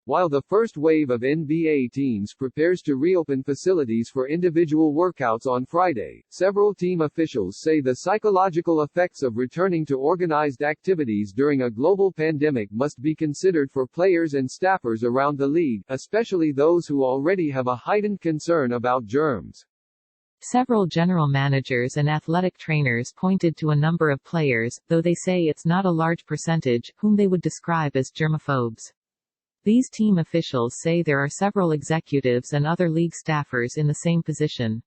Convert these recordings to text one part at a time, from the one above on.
While the first wave of NBA teams prepares to reopen facilities for individual workouts on Friday, several team officials say the psychological effects of returning to organized activities during a global pandemic must be considered for players and staffers around the league, especially those who already have a heightened concern about germs. Several general managers and athletic trainers pointed to a number of players, though they say it's not a large percentage, whom they would describe as germaphobes. These team officials say there are several executives and other league staffers in the same position.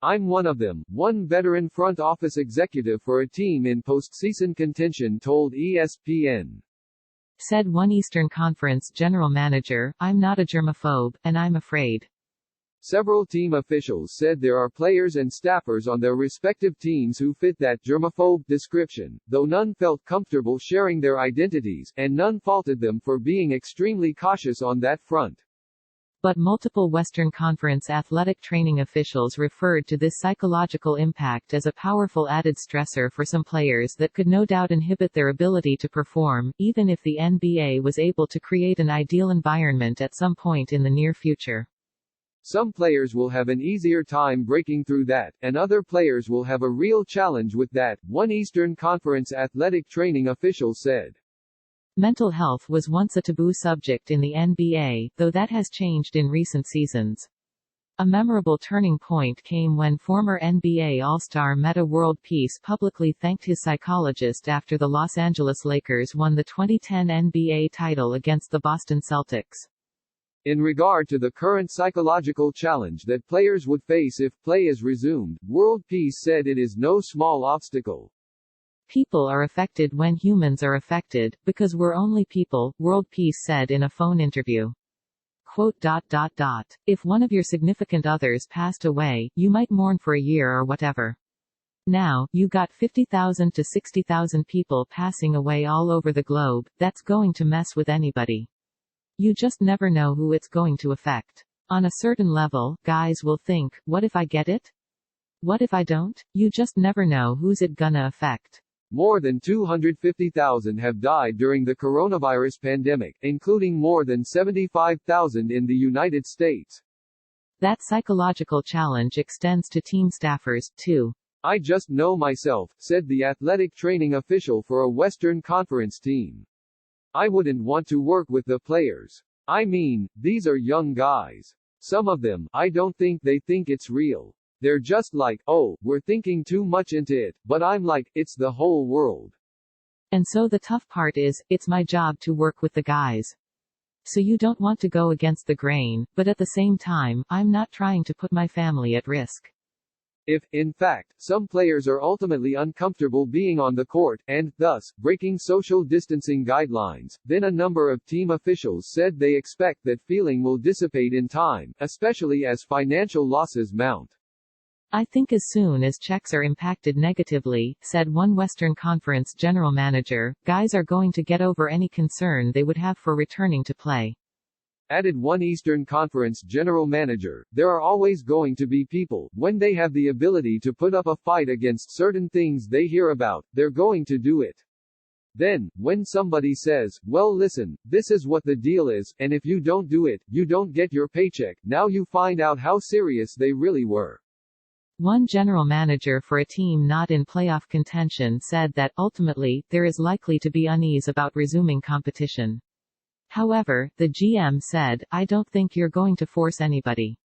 I'm one of them, one veteran front office executive for a team in postseason contention told ESPN. Said one Eastern Conference general manager, I'm not a germaphobe, and I'm afraid. Several team officials said there are players and staffers on their respective teams who fit that germaphobe description, though none felt comfortable sharing their identities, and none faulted them for being extremely cautious on that front. But multiple Western Conference athletic training officials referred to this psychological impact as a powerful added stressor for some players that could no doubt inhibit their ability to perform, even if the NBA was able to create an ideal environment at some point in the near future. Some players will have an easier time breaking through that, and other players will have a real challenge with that, one Eastern Conference athletic training official said. Mental health was once a taboo subject in the NBA, though that has changed in recent seasons. A memorable turning point came when former NBA All-Star Metta World Peace publicly thanked his psychologist after the Los Angeles Lakers won the 2010 NBA title against the Boston Celtics. In regard to the current psychological challenge that players would face if play is resumed, World Peace said it is no small obstacle. People are affected when humans are affected, because we're only people, World Peace said in a phone interview. Quote, If one of your significant others passed away, you might mourn for a year or whatever. Now, you got 50,000 to 60,000 people passing away all over the globe, that's going to mess with anybody. You just never know who it's going to affect. On a certain level, guys will think, what if I get it? What if I don't? You just never know who's it gonna affect. More than 250,000 have died during the coronavirus pandemic, including more than 75,000 in the United States. That psychological challenge extends to team staffers, too. I just know myself, said the athletic training official for a Western Conference team. I wouldn't want to work with the players. I mean, these are young guys. Some of them, I don't think they think it's real. They're just like, oh, we're thinking too much into it, but I'm like, it's the whole world. And so the tough part is, it's my job to work with the guys. So you don't want to go against the grain, but at the same time, I'm not trying to put my family at risk. If, in fact, some players are ultimately uncomfortable being on the court, and, thus, breaking social distancing guidelines, then a number of team officials said they expect that feeling will dissipate in time, especially as financial losses mount. I think as soon as checks are impacted negatively, said one Western Conference general manager, guys are going to get over any concern they would have for returning to play. Added one Eastern Conference general manager, there are always going to be people, when they have the ability to put up a fight against certain things they hear about, they're going to do it. Then, when somebody says, well listen, this is what the deal is, and if you don't do it, you don't get your paycheck, now you find out how serious they really were. One general manager for a team not in playoff contention said that, ultimately, there is likely to be unease about resuming competition. However, the GM said, I don't think you're going to force anybody.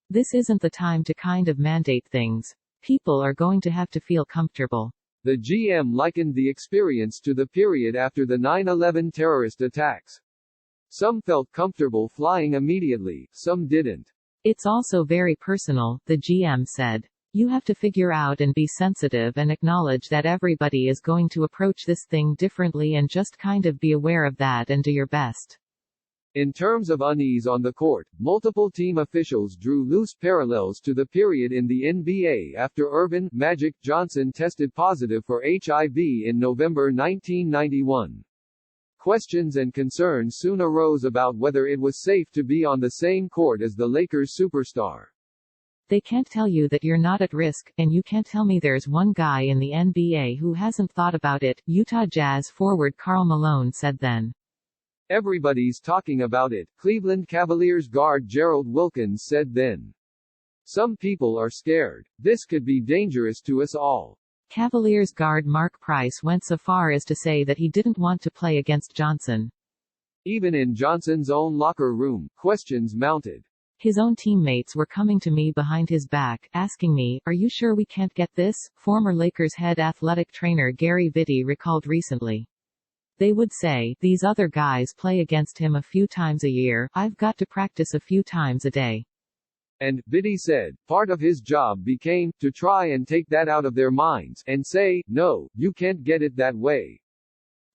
This isn't the time to kind of mandate things. People are going to have to feel comfortable. The GM likened the experience to the period after the 9/11 terrorist attacks. Some felt comfortable flying immediately, some didn't. It's also very personal, the GM said. You have to figure out and be sensitive and acknowledge that everybody is going to approach this thing differently and just kind of be aware of that and do your best. In terms of unease on the court, multiple team officials drew loose parallels to the period in the NBA after Earvin "Magic" Johnson tested positive for HIV in November 1991. Questions and concerns soon arose about whether it was safe to be on the same court as the Lakers superstar. They can't tell you that you're not at risk, and you can't tell me there's one guy in the NBA who hasn't thought about it, Utah Jazz forward Karl Malone said then. Everybody's talking about it, Cleveland Cavaliers guard Gerald Wilkins said then. Some people are scared. This could be dangerous to us all. Cavaliers guard Mark Price went so far as to say that he didn't want to play against Johnson. Even in Johnson's own locker room, questions mounted. His own teammates were coming to me behind his back, asking me, "Are you sure we can't get this?" Former Lakers head athletic trainer Gary Vitti recalled recently. They would say, "These other guys play against him a few times a year, I've got to practice a few times a day." And, Vitti said, part of his job became, to try and take that out of their minds, and say, no, you can't get it that way.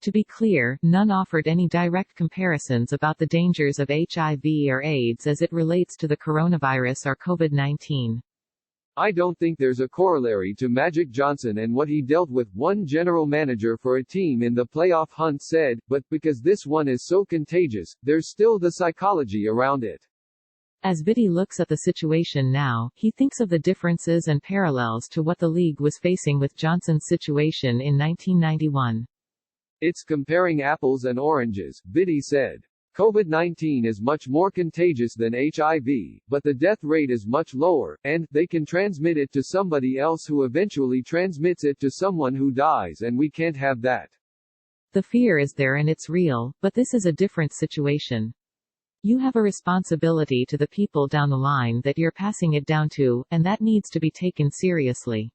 To be clear, none offered any direct comparisons about the dangers of HIV or AIDS as it relates to the coronavirus or COVID-19. I don't think there's a corollary to Magic Johnson and what he dealt with, one general manager for a team in the playoff hunt said, but, because this one is so contagious, there's still the psychology around it. As Vitti looks at the situation now, he thinks of the differences and parallels to what the league was facing with Johnson's situation in 1991. It's comparing apples and oranges, Vitti said. COVID-19 is much more contagious than HIV, but the death rate is much lower, and they can transmit it to somebody else who eventually transmits it to someone who dies, and we can't have that. The fear is there and it's real, but this is a different situation. You have a responsibility to the people down the line that you're passing it down to, and that needs to be taken seriously.